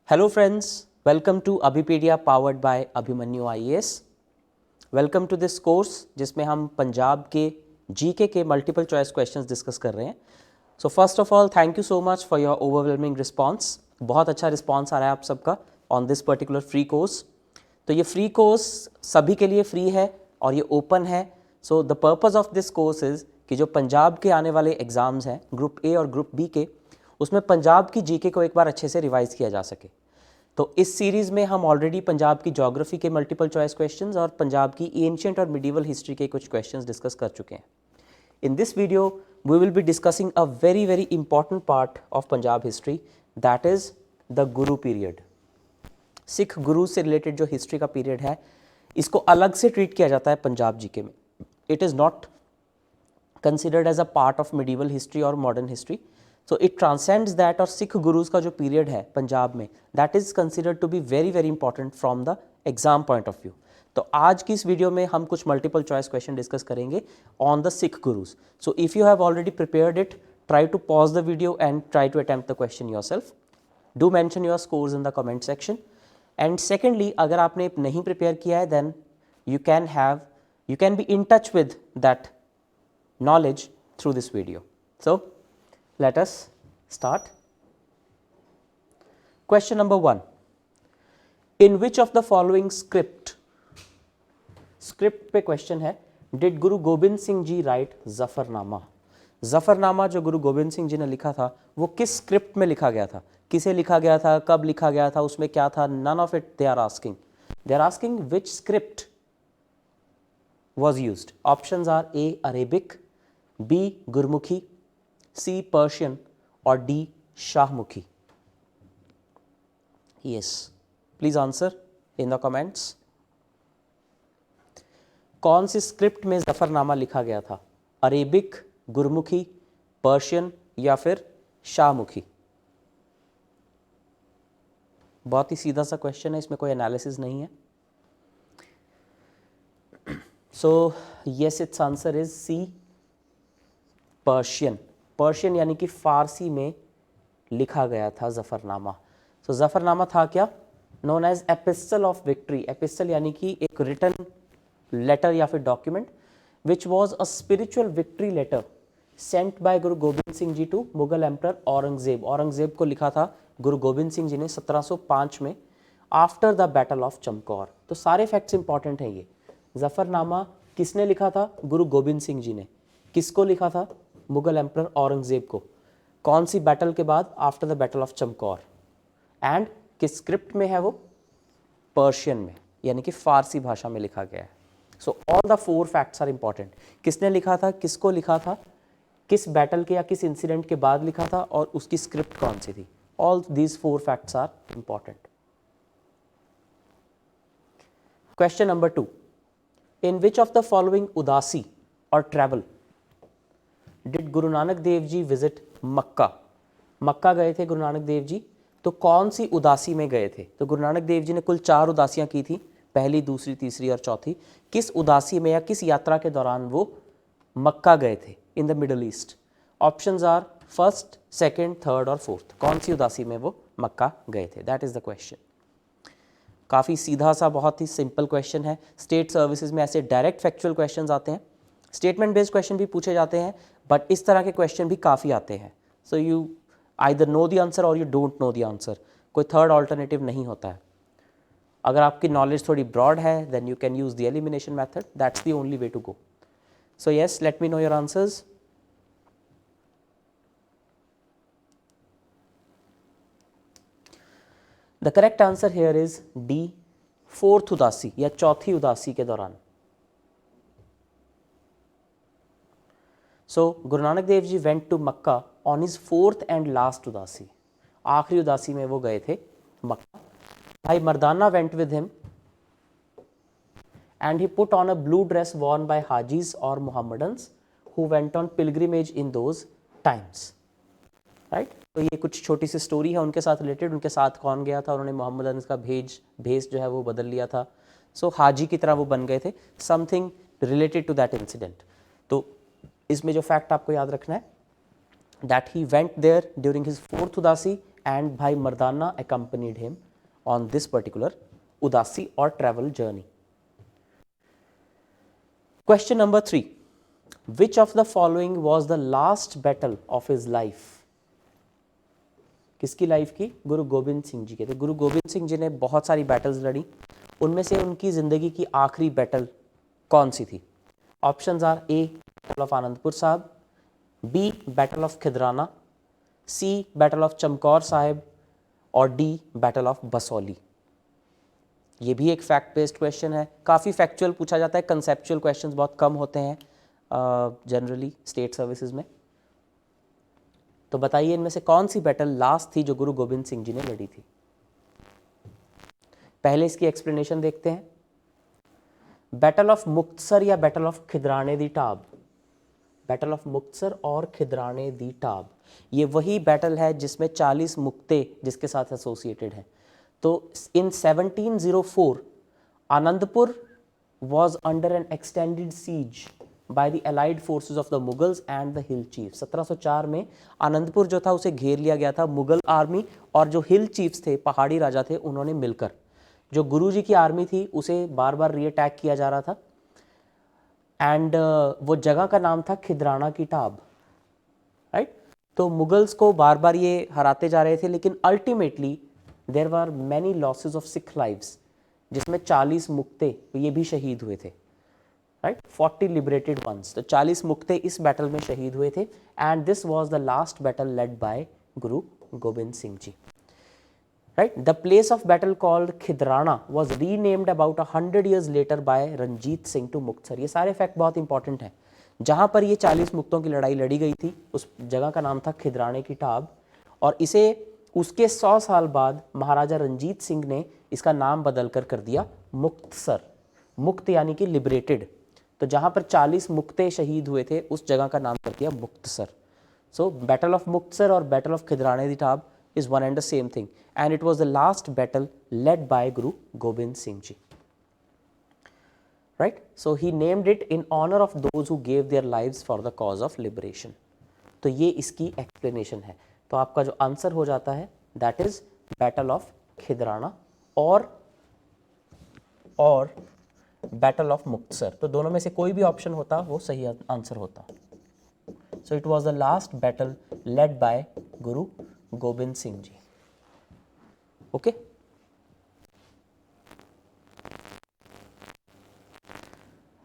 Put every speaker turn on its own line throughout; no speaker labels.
Hello friends, welcome to Abhipedia powered by Abhimanyu IAS. Welcome to this course जिसमें हम पंजाब के GK के multiple choice questions discuss कर रहे हैं. So first of all thank you so much for your overwhelming response. बहुत अच्छा response आ रहा है आप सबका on this particular free course. तो ये फ्री कोर्स सभी के लिए फ्री है और ये ओपन है. So the purpose of this course is कि जो पंजाब के आने वाले एग्ज़ाम्स हैं ग्रुप ए और ग्रुप बी के, उसमें पंजाब की जीके को एक बार अच्छे से रिवाइज किया जा सके. तो इस सीरीज़ में हम ऑलरेडी पंजाब की ज्योग्राफी के मल्टीपल चॉइस क्वेश्चंस और पंजाब की एंशिएंट और मिडीवल हिस्ट्री के कुछ क्वेश्चंस डिस्कस कर चुके हैं. In this video we will be discussing a very important part of Punjab history, that is the Guru period. Sikh Guru से रिलेटेड जो हिस्ट्री का पीरियड है, इसको अलग से ट्रीट किया जाता है पंजाब जीके में. It is not considered as a part of medieval history और modern history. So it transcends that. और सिख गुरुज का जो पीरियड है पंजाब में, that is considered to be very important from the exam point of view. तो आज की इस वीडियो में हम कुछ मल्टीपल चॉइस क्वेश्चन डिस्कस करेंगे on the Sikh gurus. So if you have already prepared it, try to pause the video and try to attempt the question yourself. Do mention your scores in the comment section. And secondly, अगर आपने नहीं prepare किया है, then you can be in touch with that knowledge through this video. So let us start. Question number 1. In which of the following script पे question है, did Guru Gobind Singh ji right Zafarnama? Zafarnama जो गुरु गोबिंद सिंह जी ने लिखा था, वो किस स्क्रिप्ट में लिखा गया था, किसे लिखा गया था, कब लिखा गया था, उसमें क्या था? None of it they are asking. They are asking which script was used. Options are A. Arabic, B. Gurmukhi, C. Persian or D. Shahmukhi. Yes, please answer in the comments. कौन सी स्क्रिप्ट में जफरनामा लिखा गया था? Arabic, Gurmukhi, Persian या फिर शाहमुखी? बहुत ही सीधा सा क्वेश्चन है, इसमें कोई एनालिसिस नहीं है. So yes, it's answer is C, Persian. Persian यानी कि फ़ारसी में लिखा गया था जफ़रनामा. तो जफ़रनामा था क्या? Known as epistle of victory. Epistle यानी कि एक रिटन लेटर या फिर document which was a spiritual victory letter sent by Guru Gobind Singh ji to Mughal emperor Aurangzeb. Aurangzeb को लिखा था गुरु गोबिंद सिंह जी ने 1705 में, after the battle of Chamkaur. तो सारे फैक्ट्स इंपॉर्टेंट हैं. ये जफ़रनामा किसने लिखा था? गुरु गोबिंद सिंह जी ने. किसको लिखा था? मुगल एम्परर औरंगजेब को. कौन सी बैटल के बाद? After the battle of Chamkaur. And किस स्क्रिप्ट में है वो? पर्शियन में, यानी कि फारसी भाषा में लिखा गया है. So all the 4 facts are important. किसने लिखा था, किसको लिखा था, किस बैटल के या किस इंसिडेंट के बाद लिखा था, और उसकी स्क्रिप्ट कौन सी थी. All these 4 facts are important. Question number 2. In which of the following Udasi और travel did Guru Nanak Dev ji visit मक्का? मक्का गए थे गुरु नानक देव जी, तो कौन सी उदासी में गए थे? तो गुरु नानक देव जी ने कुल 4 उदासियां की थी, पहली, दूसरी, तीसरी और चौथी. किस उदासी में या किस यात्रा के दौरान वो मक्का गए थे in the middle east? Options are first, second, third और फोर्थ. कौन सी उदासी में वो मक्का गए थे? That is the question. काफ़ी सीधा सा, बहुत ही सिंपल क्वेश्चन है. स्टेट सर्विसेज में ऐसे डायरेक्ट फैक्चुअल क्वेश्चंस आते हैं, स्टेटमेंट बेस्ड क्वेश्चन भी पूछे जाते हैं, बट इस तरह के क्वेश्चन भी काफ़ी आते हैं. So you either know the answer और you don't know the answer. कोई थर्ड ऑल्टरनेटिव नहीं होता है. अगर आपकी नॉलेज थोड़ी ब्रॉड है, then you can use the elimination method. That's the only way to go. So yes, let me know your answers. The correct answer here is D, fourth Udasi या चौथी उदासी के दौरान. सो Guru Nanak Dev ji went to Mecca on his 4th and last Udasi. आखिरी उदासी में वो गए थे Mecca. Bhai Mardana went with him and he put on a blue dress worn by hajis और Muhammadans who went on pilgrimage in those times. Right. तो ये कुछ छोटी सी स्टोरी है उनके साथ रिलेटेड. उनके साथ कौन गया था? उन्होंने मुहम्मदन का भेष जो है वो बदल लिया था. सो हाजी की तरह वो बन गए थे. Something related to that incident. तो इसमें जो फैक्ट आपको याद रखना है, that he went there during his 4th Udasi and Bhai Mardana accompanied him on this particular Udasi or travel journey. Question number 3. Which of the following was the last battle of his life? किसकी life की? गुरु गोबिंद सिंह जी के। तो गुरु गोबिंद सिंह जी ने बहुत सारी battles लड़ी, उनमें से उनकी जिंदगी की आखिरी बैटल कौन सी थी? Options are A battle of Anandpur Sahib, B battle of Khidrana, C battle of Chamkaur Sahib और डी बैटल ऑफ बसौली। ये भी एक फैक्ट बेस्ड क्वेश्चन है, काफ़ी फैक्चुअल पूछा जाता है, कंसेप्चुअल क्वेश्चंस बहुत कम होते हैं जनरली स्टेट सर्विसेज में। तो बताइए इनमें से कौन सी बैटल लास्ट थी जो गुरु गोबिंद सिंह जी ने लड़ी थी? पहले इसकी एक्सप्लेनेशन देखते हैं। बैटल ऑफ मुक्तसर या battle of Khidrane di Dhab, battle of Muktsar और खिदराने दी टाब, ये वही बैटल है जिसमें 40 मुक्ते जिसके साथ एसोसिएटेड हैं। तो इन 1704 Anandpur was under an extended siege by the allied forces of the Mughals and the hill chiefs। 1704 में आनंदपुर जो था उसे घेर लिया गया था मुगल आर्मी और जो हिल चीफ्स थे, पहाड़ी राजा थे, उन्होंने मिलकर। जो गुरुजी की आर्मी थी उसे बार बार रीअटैक किया जा रहा था एंड वो जगह का नाम था खिदराना की टाब, राइट। तो मुगल्स को बार बार ये हराते जा रहे थे, लेकिन ultimately there were many losses of Sikh lives, जिसमें 40 मुक्ते ये भी शहीद हुए थे, राइट। 40 लिबरेटेड वंस, तो 40 मुक्ते इस बैटल में शहीद हुए थे and this was the last battle led by Guru Gobind Singh ji, right. The place of battle called Khidrana was renamed about 100 years later by Ranjit Singh to Muktsar. ये सारे फैक्ट बहुत इंपॉर्टेंट हैं। जहां पर ये 40 मुक्तों की लड़ाई लड़ी गई थी उस जगह का नाम था खिदराने की टाब, और इसे उसके 100 साल बाद महाराजा रंजीत सिंह ने इसका नाम बदलकर कर दिया मुक्तसर। मुक्त यानी कि लिबरेटेड, तो जहां पर 40 मुक्ते शहीद हुए थे उस जगह का नाम कर दिया Muktsar. So battle of Muktsar और battle of Khidrane di Dhab is one and the same thing, and it was the last battle led by Guru Gobind Singh Ji, right? So he named it in honor of those who gave their lives for the cause of liberation। तो ये इसकी explanation है। तो आपका जो answer हो जाता है that is battle of Khidrana और बैटल ऑफ मुक्तसर। तो दोनों में से कोई भी ऑप्शन होता वो सही आंसर होता। So it was the last battle led by Guru Gobind Singh ji. Okay,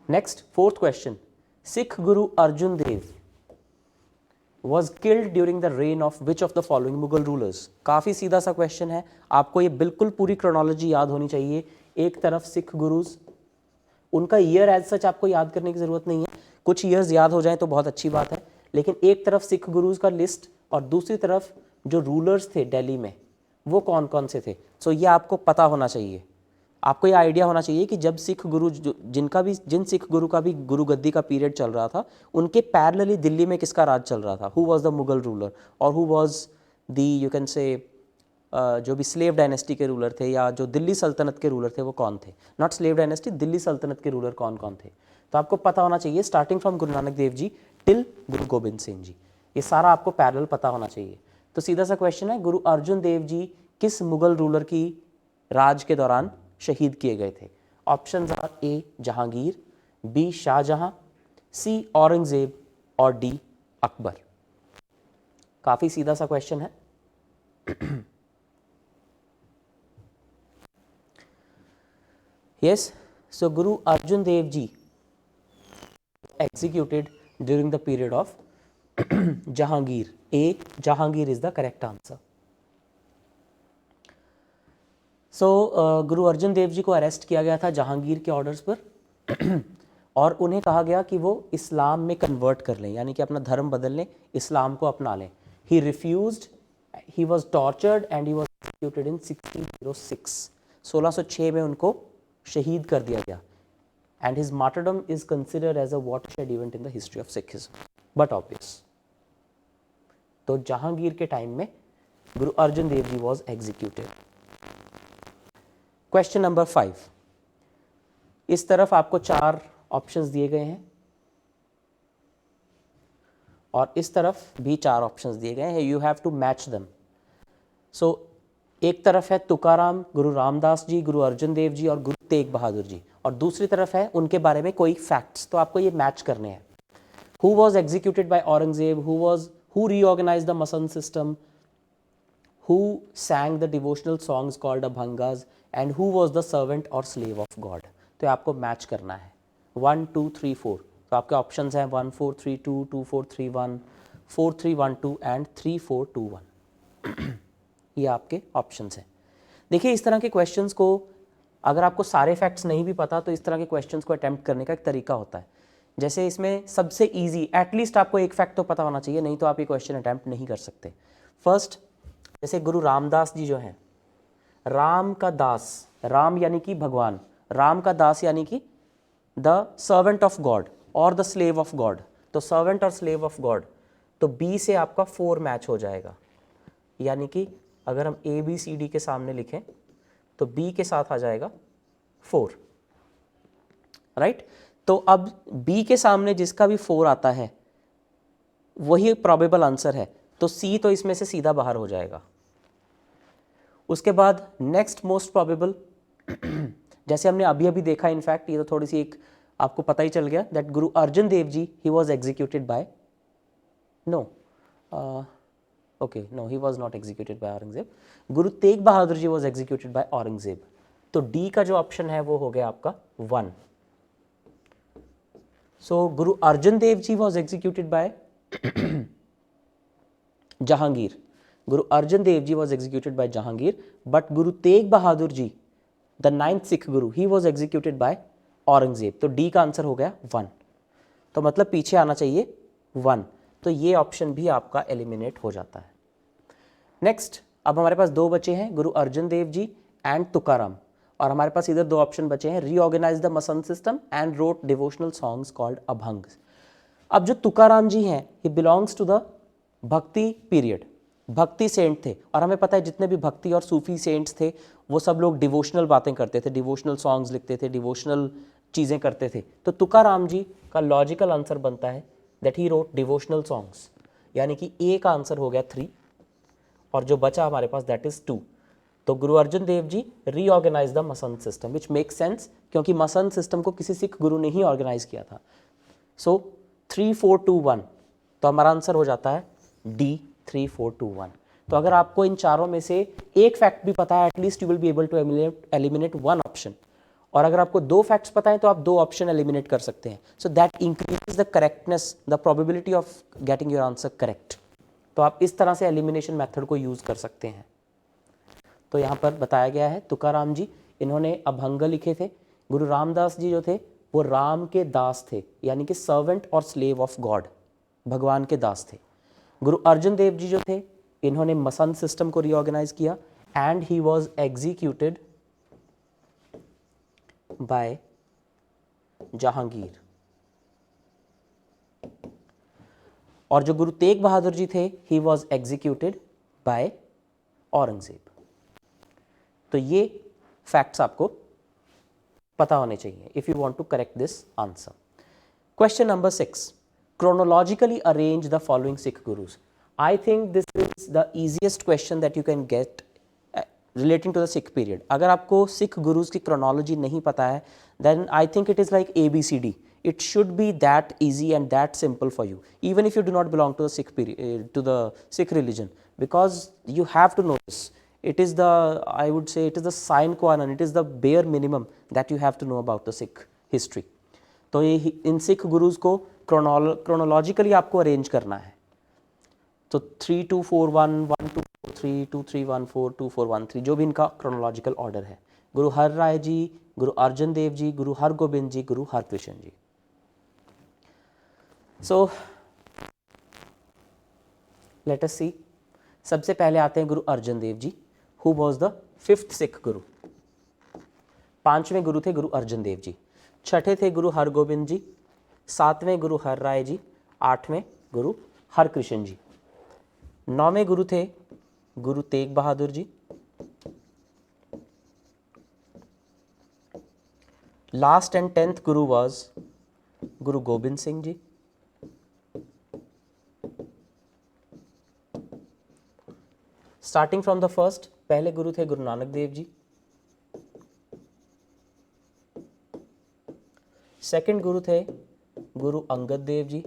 next fourth question. Sikh Guru Arjun Dev was killed during the reign of which of the following Mughal rulers. काफ़ी सीधा सा क्वेश्चन है, आपको ये बिल्कुल पूरी क्रोनोलॉजी याद होनी चाहिए। एक तरफ सिख गुरुज, उनका ईयर एज सच आपको याद करने की ज़रूरत नहीं है, कुछ ईयर्स याद हो जाए तो बहुत अच्छी बात है, लेकिन एक तरफ सिख गुरुज का लिस्ट और दूसरी तरफ जो रूलर्स थे दिल्ली में वो कौन कौन से थे। सो ये आपको पता होना चाहिए, आपको ये आइडिया होना चाहिए कि जब सिख गुरु जिन सिख गुरु का भी गुरु गद्दी का पीरियड चल रहा था, उनके पैरेलली दिल्ली में किसका राज चल रहा था, who was the Mughal ruler और who was the you can say जो भी स्लेव डायनेस्टी के रूलर थे या जो दिल्ली सल्तनत के रूलर थे वो कौन थे। नॉट स्लेव डायनेस्टी, दिल्ली सल्तनत के रूलर कौन कौन थे। तो आपको पता होना चाहिए starting from Guru Nanak Dev ji till गुरु गोबिंद सिंह जी, ये सारा आपको पैरेलल पता होना चाहिए। तो सीधा सा क्वेश्चन है, गुरु अर्जुन देव जी किस मुगल रूलर की राज के दौरान शहीद किए गए थे। Options are A Jahangir, B Shahjahan, C Aurangzeb और डी अकबर। काफी सीधा सा क्वेश्चन है। Yes, so Guru Arjun Dev ji executed during the period of Jahangir। A Jahangir is the correct answer। सो गुरु अर्जुन देव जी को अरेस्ट किया गया था जहांगीर के ऑर्डर्स पर और उन्हें कहा गया कि वो इस्लाम में कन्वर्ट कर लें, यानी कि अपना धर्म बदल लें, इस्लाम को अपना लें। He refused, he was tortured and he was executed in 1606। 1606 में उनको शहीद कर दिया गया and his martyrdom is considered as a watershed event in the history of Sikhism, but obvious। तो जहांगीर के टाइम में गुरु Arjun Dev ji was executed। Question number 5, इस तरफ आपको 4 ऑप्शंस दिए गए हैं और इस तरफ भी 4 ऑप्शंस दिए गए हैं, you have to match them. सो एक तरफ है तुकाराम, गुरु रामदास जी, गुरु अर्जन देव जी और गुरु तेग बहादुर जी, और दूसरी तरफ है उनके बारे में कोई फैक्ट्स। तो आपको ये मैच करने हैं। Who was executed by Aurangzeb? Who reorganized the Masan system? Who sang the devotional songs called Abhangas? And who was the servant or slave of God? तो आपको मैच करना है 1 2 3 4। तो आपके ऑप्शंस हैं 1 4 3 2, 2 4 3 1, 4 3 1 2 एंड 3 4 2 1। ये आपके ऑप्शंस हैं। देखिए इस तरह के क्वेश्चंस को, अगर आपको सारे फैक्ट्स नहीं भी पता तो इस तरह के क्वेश्चंस को अटेम्प्ट करने का एक तरीका होता है। जैसे इसमें सबसे इजी, एटलीस्ट आपको एक फैक्ट तो पता होना चाहिए, नहीं तो आप ये क्वेश्चन अटेम्प्ट नहीं कर सकते। फर्स्ट, जैसे गुरु रामदास जी जो हैं, राम का दास, राम यानी कि भगवान, राम का दास यानी कि द सर्वेंट ऑफ गॉड और द स्लेव ऑफ गॉड। तो सर्वेंट और स्लेव ऑफ गॉड, तो बी से आपका 4 मैच हो जाएगा। यानी कि अगर हम ए बी सी डी के सामने लिखें तो बी के साथ आ जाएगा 4, राइट। तो अब बी के सामने जिसका भी 4 आता है वही प्रोबेबल आंसर है, तो सी तो इसमें से सीधा बाहर हो जाएगा। उसके बाद नेक्स्ट मोस्ट प्रोबेबल, जैसे हमने अभी अभी देखा, इनफैक्ट ये तो थोड़ी सी एक आपको पता ही चल गया, that Guru Arjan Dev ji he was executed by, no okay no, he was not executed by Aurangzeb. Guru Tegh Bahadur ji was executed by Aurangzeb. तो डी का जो ऑप्शन है वो हो गया आपका 1। So Guru Arjan Dev ji was executed by Jahangir. Guru Arjan Dev ji was executed by Jahangir, but Guru Tegh Bahadur ji, the 9th Sikh Guru, he was executed by Aurangzeb. तो D का आंसर हो गया 1। तो मतलब पीछे आना चाहिए 1। तो ये ऑप्शन भी आपका एलिमिनेट हो जाता है। नेक्स्ट, अब हमारे पास 2 बचे हैं, गुरु अर्जन देव जी एंड तुकाराम, और हमारे पास इधर 2 ऑप्शन बचे हैं, reorganise the Masand system and wrote devotional songs called abhang. अब जो तुकाराम जी हैं, he belongs to the Bhakti period, Bhakti saint थे, और हमें पता है जितने भी भक्ति और सूफी सेंट्स थे वो सब लोग डिवोशनल बातें करते थे, डिवोशनल सॉन्ग्स लिखते थे, डिवोशनल चीज़ें करते थे। तो तुकाराम जी का लॉजिकल आंसर बनता है that he wrote devotional songs, यानी कि ए का आंसर हो गया 3, और जो बचा हमारे पास दैट इज 2। तो Guru Arjan Dev ji reorganize the Masand system, which make sense, क्योंकि मसंद सिस्टम को किसी सिख गुरु ने ही ऑर्गेनाइज किया था। सो 3 4 2 1, तो हमारा आंसर हो जाता है डी 3 4 2 1। तो अगर आपको इन चारों में से एक फैक्ट भी पता है, at least you will be able to eliminate 1 option, और अगर आपको 2 फैक्ट्स पता है तो आप 2 ऑप्शन एलिमिनेट कर सकते हैं। So that increases the correctness, the probability of getting your answer correct. तो आप इस तरह से एलिमिनेशन मेथड को यूज कर सकते हैं। तो यहाँ पर बताया गया है तुकाराम जी, इन्होंने अभंग लिखे थे। गुरु रामदास जी जो थे वो राम के दास थे, यानी कि सर्वेंट और स्लेव ऑफ गॉड, भगवान के दास थे। गुरु अर्जन देव जी जो थे, इन्होंने मसंद सिस्टम को रीऑर्गेनाइज किया, and he was executed by Jahangir. और जो गुरु तेग बहादुर जी थे, he was executed by Aurangzeb. तो ये फैक्ट्स आपको पता होने चाहिए if you want to correct this answer. Question number 6, chronologically arrange the following Sikh gurus. I think this is the easiest question that you can get relating to the Sikh period. अगर आपको सिख गुरुज की chronology नहीं पता है, then I think it is like ABCD. It should be that easy and that simple for you, even if you do not belong to the Sikh period, to the Sikh religion, because you have to know this. It is the, I would say, it is the sine qua non, it is the bare minimum that you have to know about the Sikh history. तो ये इन सिख गुरुज को chronologically आपको arrange करना है। तो 3 2 4 1 1 2 4 3 2 3 1 4 2 4 1 3, जो भी इनका क्रोनोलॉजिकल ऑर्डर है। गुरु हर राय जी, गुरु अर्जन देव जी, गुरु हरगोबिंद जी, गुरु हरकृष्ण जी। So let us see. सबसे पहले आते हैं Guru Arjan Dev ji, who was the 5th Sikh Guru. 5वें गुरु थे गुरु अर्जन देव जी, 6ठे थे गुरु हरगोबिंद जी, 7वें गुरु हर राय जी, 8वें गुरु हरकृष्ण जी, 9वें गुरु थे गुरु तेग बहादुर जी, last and 10th Guru was Guru Gobind Singh ji, starting from the first, पहले गुरु थे गुरु नानक देव जी, सेकंड गुरु थे Guru Angad Dev ji,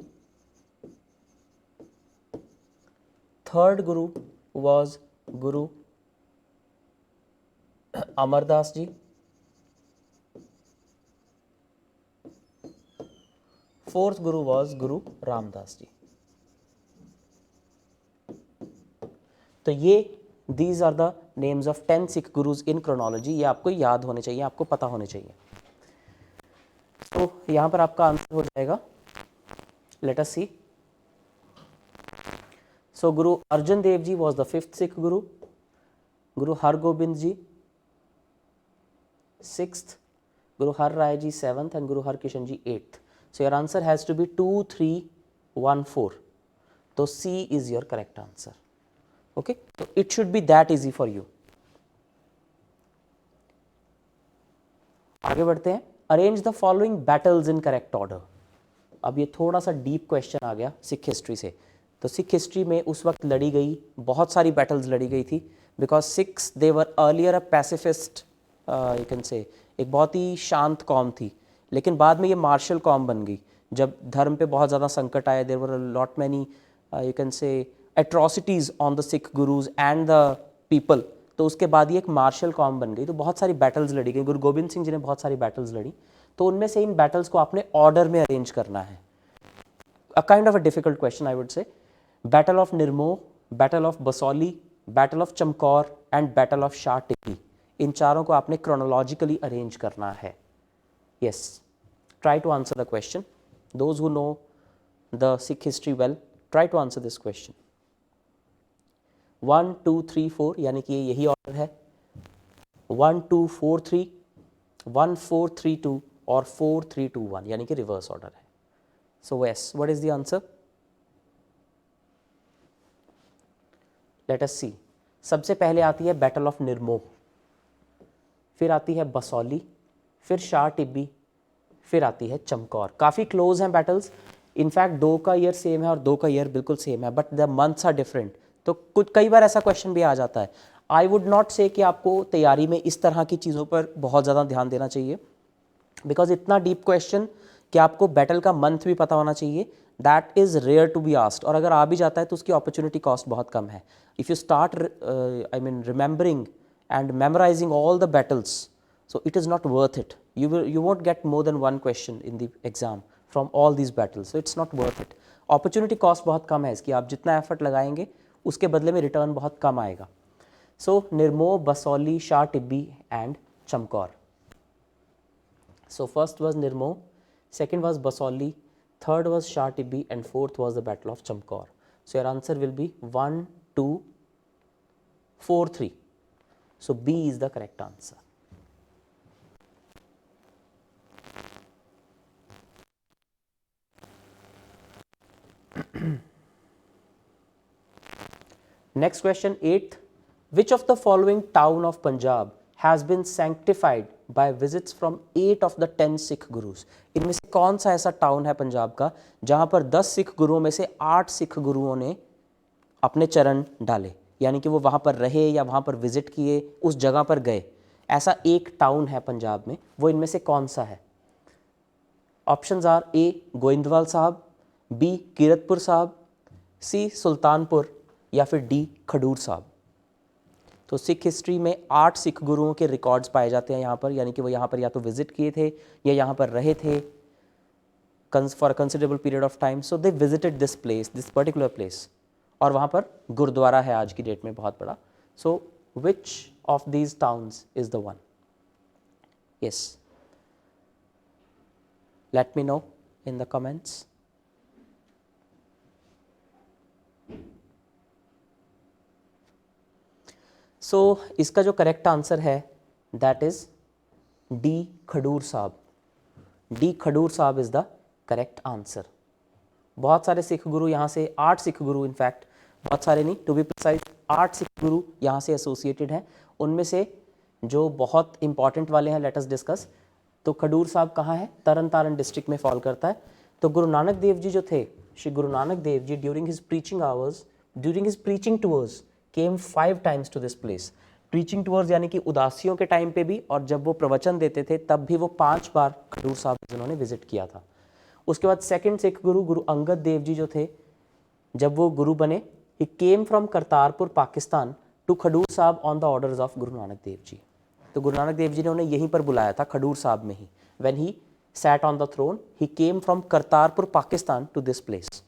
third Guru was Guru Amardas ji, fourth Guru was Guru Ramdas ji. तो ये these are the names of 10 Sikh gurus in chronology, ये आपको याद होने चाहिए, आपको पता होने चाहिए। तो यहाँ पर आपका आंसर हो जाएगा, late us C. So Guru Arjan Dev ji was the fifth Sikh Guru, Guru Hargobind ji sixth, Guru her Rai ji seventh and Guru Harkishan ji eighth. So your answer has to be 2, 3, 1, 4। तो C is your correct answer. Okay, तो it should be that easy for you. आगे बढ़ते हैं। Arrange the following battles in correct order. अब ये थोड़ा सा deep question आ गया सिख हिस्ट्री से। तो सिख हिस्ट्री में उस वक्त लड़ी गई बहुत सारी बैटल्स लड़ी गई थी, because six they were earlier a pacifist, you can से एक बहुत ही शांत कौम थी, लेकिन बाद में ये मार्शल कौम बन गई जब धर्म पे बहुत ज़्यादा संकट आए। There were a lot many, you can say atrocities on the Sikh gurus and the people. तो उसके बाद ये एक मार्शल कौम बन गई, तो बहुत सारी बैटल्स लड़ी गई। गुरु गोबिंद सिंह जी ने बहुत सारी बैटल्स लड़ी, तो उनमें से इन बैटल्स को आपने ऑर्डर में अरेंज करना है। A kind of a difficult question I would say. Battle of Nirmoh, battle of Basoli, battle of Chamkaur and battle of Shah Tibbi, इन चारों को आपने क्रोनोलॉजिकली अरेंज करना है। Yes, try to answer the question. Those who know the Sikh history well, try to answer this question. 1, 2, 3, 4 यानी कि यही order है। 1, 2, 4, 3, 1, 4, 3, 2 और 4, 3, 2, 1 यानी कि रिवर्स ऑर्डर है। So yes, what is the answer? Let us see. सबसे पहले आती है बैटल ऑफ निर्मोह, फिर आती है बसौली, फिर शाह टिब्बी, फिर आती है चमकौर। काफ़ी क्लोज हैं बैटल्स, इनफैक्ट 2 का ईयर सेम है और 2 का ईयर बिल्कुल सेम है, but the months are different. तो कुछ कई बार ऐसा क्वेश्चन भी आ जाता है। आई वुड नॉट से कि आपको तैयारी में इस तरह की चीज़ों पर बहुत ज़्यादा ध्यान देना चाहिए, बिकॉज इतना डीप क्वेश्चन कि आपको बैटल का मंथ भी पता होना चाहिए, that is rare to be asked. और अगर आ भी जाता है तो उसकी अपॉर्चुनिटी कॉस्ट बहुत कम है। If you start I mean remembering and memorizing all the battles, so it is not worth it. You won't get more than one question in the exam from all these battles, so it's not worth it. Opportunity cost बहुत कम है इसकी, आप जितना effort लगाएंगे उसके बदले में return बहुत कम आएगा। So Nirmoh, Basoli, Shah Tibbi and Chamkaur. So first was Nirmoh, second was Basoli, third was Shah Tibbi and fourth was the battle of Chamkaur. So your answer will be 1, 2, 4, 3. So B is the correct answer. Next question, 8th. Which of the following town of Punjab has been sanctified by visits from 8 of the 10 Sikh Gurus? इनमें से कौन सा ऐसा town है पंजाब का जहां पर 10 सिख गुरुओं में से 8 सिख गुरुओं ने अपने चरण डाले, यानी कि वो वहां पर रहे या वहां पर विजिट किए, उस जगह पर गए। ऐसा एक टाउन है पंजाब में, वो इनमें से कौन सा है? ऑप्शंस आर ए गोइंदवाल साहब, बी कीरतपुर साहब, सी सुल्तानपुर या फिर डी खडूर साहब। तो सिख हिस्ट्री में 8 सिख गुरुओं के रिकॉर्ड्स पाए जाते हैं यहाँ पर, यानी कि वो यहाँ पर या तो विजिट किए थे या यहाँ पर रहे थे for a considerable period of time. So they visited this place, this particular place, और वहाँ पर गुरुद्वारा है आज की डेट में बहुत बड़ा। So which of these towns is the one? Yes, let me know in the comments. So इसका जो करेक्ट आंसर है that is the Khadur Sahib. The Khadur साहब इज द करेक्ट आंसर। बहुत सारे सिख गुरु यहाँ से, 8 सिख गुरु, इनफैक्ट बहुत सारे नहीं, टू बी प्रिसाइज 8 सिख गुरु यहाँ से एसोसिएटेड हैं। उनमें से जो बहुत इंपॉर्टेंट वाले हैं लेट अस डिस्कस। तो खडूर साहब कहाँ है? तरन तारण डिस्ट्रिक्ट में फॉल करता है। तो गुरु नानक देव जी जो थे, Shri Guru Nanak Dev ji during his preaching hours, during his preaching tours, came 5 times to this place. Preaching towards यानी कि उदासियों के टाइम पे भी, और जब वो प्रवचन देते थे तब भी वो 5 बार खडूर साहब जिन्होंने विजिट किया था। उसके बाद सेकंड सिख गुरु गुरु अंगद देव जी जो थे, जब वो गुरु बने, he came from Kartarpur Pakistan to Khadur Sahib on the orders of गुरु नानक देव जी। तो गुरु नानक देव जी ने उन्हें यहीं पर बुलाया था, खडूर साहब में ही। When he sat on the throne he came from Kartarpur Pakistan to this place.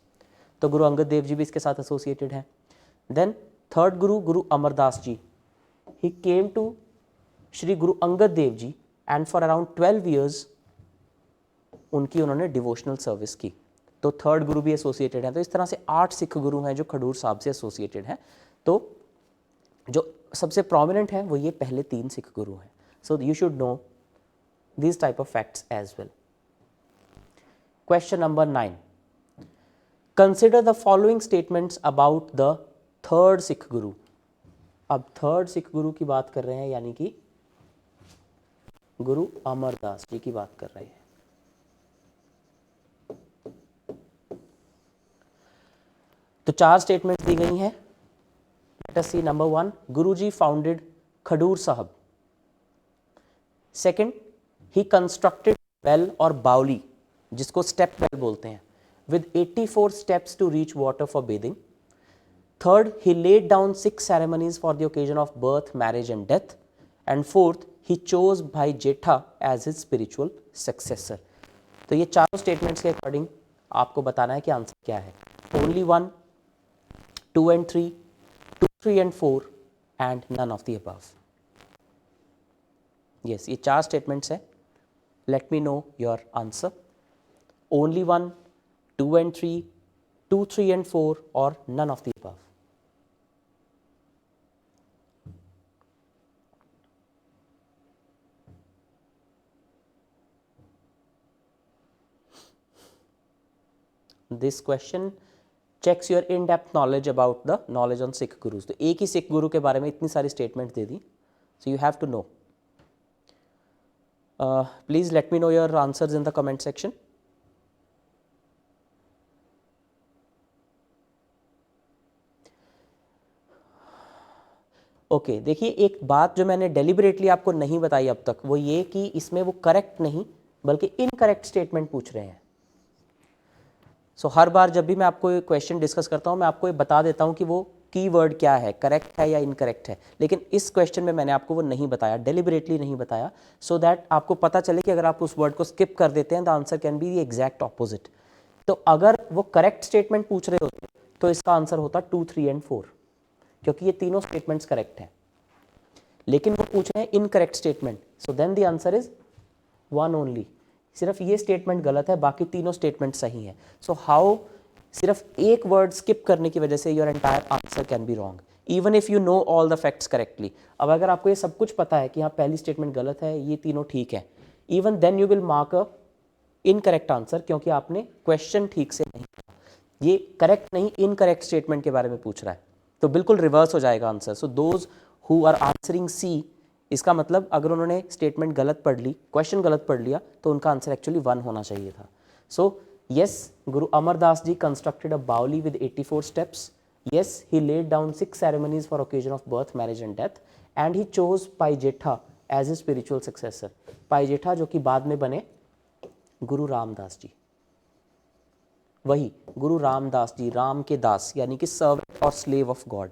तो गुरु अंगद देव जी भी इसके साथ एसोसिएटेड हैं। Then third Guru Guru Amardas ji, he came to Shri Guru Angad Dev ji and for around 12 years उनकी उन्होंने डिवोशनल सर्विस की। तो थर्ड गुरु भी एसोसिएटेड हैं। तो इस तरह से 8 सिख गुरु हैं जो खडूर साहब से एसोसिएटेड हैं। तो जो सबसे प्रोमिनेंट है वो ये पहले 3 सिख गुरु हैं। So you should know these type of facts as well. Question number 9. Consider the following statements about the third Sikh Guru. अब थर्ड सिख गुरु की बात कर रहे हैं, यानी कि गुरु अमरदास जी की बात कर रहे हैं। तो 4 स्टेटमेंट्स दी गई हैं। Let us see. Number 1, Guruji founded Khadoor साहब। सेकंड, ही कंस्ट्रक्टेड वेल और बाउली, जिसको स्टेप वेल बोलते हैं, with 84 steps to reach water for bathing. Third, he laid down 6 ceremonies for the occasion of birth, marriage and death. And fourth, he chose Bhai Jetha as his spiritual successor. तो ये चारों statements के according आपको बताना है कि आंसर क्या है। Only 1, 2 and 3, 2, 3 and 4 and none of the above. Yes, ये 4 स्टेटमेंट्स है। Let me know your answer. Only 1, 2 and 3, 2, 3 and 4 or none of the above. This question checks your in-depth knowledge about the knowledge on Sikh Gurus. तो एक ही सिख गुरु के बारे में इतनी सारी statement they the, so you have to know. Please let me know your answers in the comment section. Okay, देखिए एक बात जो मैंने डेलिबरेटली आपको नहीं बताई अब तक, वो ये कि इसमें वो करेक्ट नहीं बल्कि इनकरेक्ट स्टेटमेंट पूछ रहे हैं। सो हर बार जब भी मैं आपको ये क्वेश्चन डिस्कस करता हूँ, मैं आपको ये बता देता हूँ कि वो कीवर्ड क्या है, करेक्ट है या इनकरेक्ट है, लेकिन इस क्वेश्चन में मैंने आपको वो नहीं बताया, डेलिबरेटली नहीं बताया, सो दैट आपको पता चले कि अगर आप उस वर्ड को स्किप कर देते हैं, the answer can be the exact opposite. तो अगर वो करेक्ट स्टेटमेंट पूछ रहे होते तो इसका आंसर होता 2, 3 and 4, क्योंकि ये तीनों स्टेटमेंट्स करेक्ट हैं। लेकिन वो पूछ रहे हैं incorrect statement, so then the answer is 1 only. सिर्फ ये स्टेटमेंट गलत है, बाकी तीनों स्टेटमेंट सही हैं। सो हाउ सिर्फ एक वर्ड स्किप करने की वजह से your entire answer can be wrong, even if you know all the facts correctly. अब अगर आपको ये सब कुछ पता है कि हाँ पहली स्टेटमेंट गलत है, ये तीनों ठीक है, even then you will mark a incorrect answer, क्योंकि आपने क्वेश्चन ठीक से नहीं किया। ये करेक्ट नहीं, इनकरेक्ट स्टेटमेंट के बारे में पूछ रहा है, तो बिल्कुल रिवर्स हो जाएगा answer. So those who are answering see, इसका मतलब अगर उन्होंने स्टेटमेंट गलत पढ़ ली, क्वेश्चन गलत पढ़ लिया, तो उनका आंसर एक्चुअली 1 होना चाहिए था। सो yes, Guru Amardas ji constructed a Bauli with 84 steps. Yes, he laid down 6 ceremonies for occasion of birth, marriage and death, and he chose Pai Jetha as his spiritual successor. Pai Jetha जो कि बाद में बने गुरु रामदास जी, वही गुरु रामदास जी, राम के दास यानी कि servant और स्लेव ऑफ गॉड।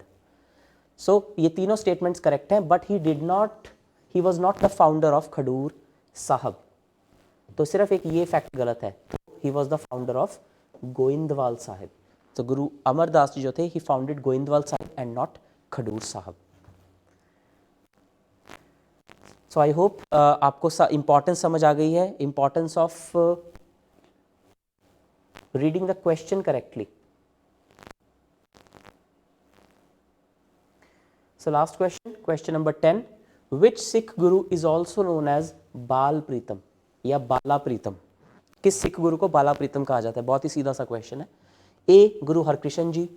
सो ये तीनों स्टेटमेंट्स करेक्ट हैं, but he was not the founder of Khadoor साहब। तो सिर्फ एक ये फैक्ट गलत है, तो he was the founder of Goindwal Sahib. तो गुरु अमरदास जी जो थे, he founded Goindwal Sahib and not Khadoor साहब। So I hope आपको इम्पोर्टेंस समझ आ गई है, importance of reading the question correctly. So last question, question number 10, which Sikh guru is also known as बाल प्रीतम या बाला प्रीतम? किस सिख गुरु को बाला प्रीतम कहा जाता है? बहुत ही सीधा सा क्वेश्चन है। ए गुरु हरकृष्ण जी,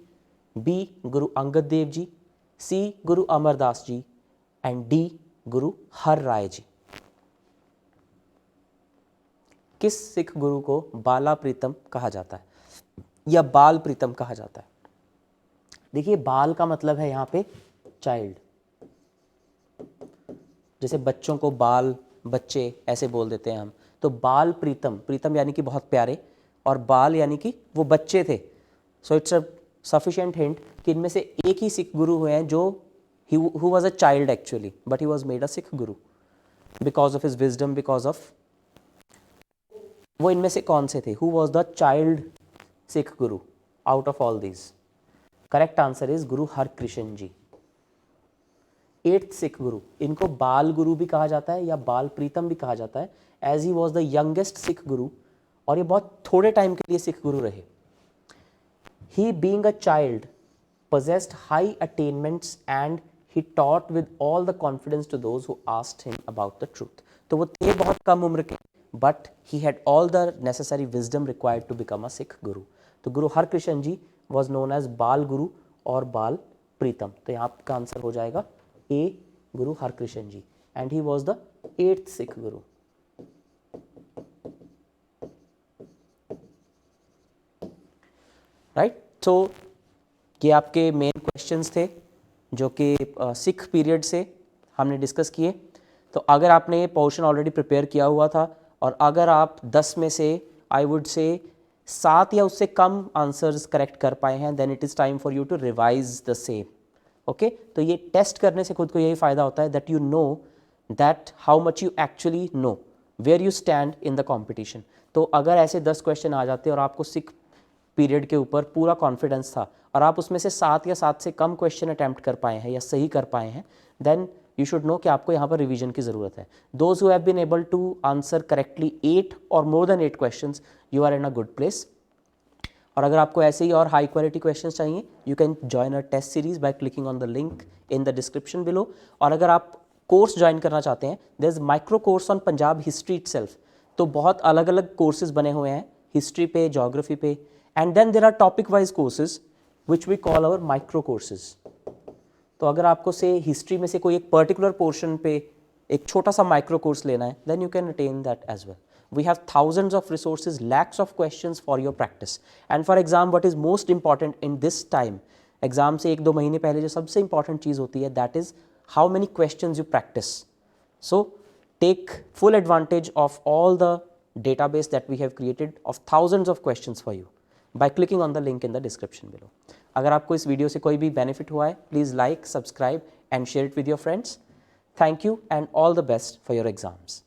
B Guru Angad Dev ji, C Guru Amardas ji and D गुरु हर राय जी। किस सिख गुरु को बाला प्रीतम कहा जाता है या बाल प्रीतम कहा जाता है? देखिए बाल का मतलब है यहाँ पे चाइल्ड, जैसे बच्चों को बाल, बच्चे ऐसे बोल देते हैं हम, तो बाल प्रीतम, प्रीतम यानी कि बहुत प्यारे, और बाल यानी कि वो बच्चे थे. So it's a sufficient hint कि इनमें से एक ही सिख गुरु हुए हैं जो who was a child actually, but he was made a Sikh guru because of his wisdom, because of, वो इनमें से कौन से थे? Who was the child Sikh guru out of all these? Correct answer is Guru Harkrishan ji. 8th Sikh guru, इनको बाल गुरु भी कहा जाता है या बाल प्रीतम भी कहा जाता है, as he was the youngest Sikh guru, और ये बहुत थोड़े टाइम के लिए सिख गुरु रहे. He being a child possessed high attainments and he taught with all the confidence to those who asked him about the truth. तो वो थे बहुत कम उम्र के, but he had all the necessary wisdom required to become a Sikh guru. तो गुरु हरकृष्ण जी was known as बाल गुरु और बाल प्रीतम. तो यहाँ आपका आंसर हो जाएगा A, Guru Harkrishna ji, and he was the 8th Sikh guru. Right. तो ये आपके मेन क्वेश्चंस थे जो कि सिख पीरियड से हमने डिस्कस किए. तो अगर आपने ये पोर्शन ऑलरेडी प्रिपेयर किया हुआ था और अगर आप 10 में से आई वुड से 7 या उससे कम आंसर्स करेक्ट कर पाए हैं, then it is time for you to revise the same. Okay, तो ये टेस्ट करने से खुद को यही फ़ायदा होता है that you know that how much you actually know where you stand in the competition. तो अगर ऐसे 10 क्वेश्चन आ जाते और आपको सिख पीरियड के ऊपर पूरा कॉन्फिडेंस था और आप उसमें से 7 या 7 से कम क्वेश्चन अटैम्प्ट कर पाए हैं या सही कर पाए हैं, देन यू शुड नो कि आपको यहाँ पर रिवीजन की ज़रूरत है. Those who have been able to answer correctly 8 और more than 8 questions, you are in a good place. और अगर आपको ऐसे ही और हाई क्वालिटी क्वेश्चंस चाहिए, you can join a test series by clicking on the link in the description below. और अगर आप कोर्स ज्वाइन करना चाहते हैं, there is micro course on Punjab history itself. तो बहुत अलग अलग कोर्सेज बने हुए हैं हिस्ट्री पे, ज्योग्राफी पे, and then there are topic wise courses which we call our micro courses. तो अगर आपको से हिस्ट्री में से कोई एक पर्टिकुलर पोर्शन पे एक छोटा सा माइक्रो कोर्स लेना है, then you can attain that as well. We have thousands of resources, lakhs of questions for your practice. And for exam, what is most important in this time, exam से 1-2 महीने पहले जो सबसे important चीज़ होती है, that is how many questions you practice. So take full advantage of all the database that we have created of thousands of questions for you by clicking on the link in the description below. अगर आपको इस video से कोई भी benefit हुआ है, please like, subscribe and share it with your friends. Thank you and all the best for your exams.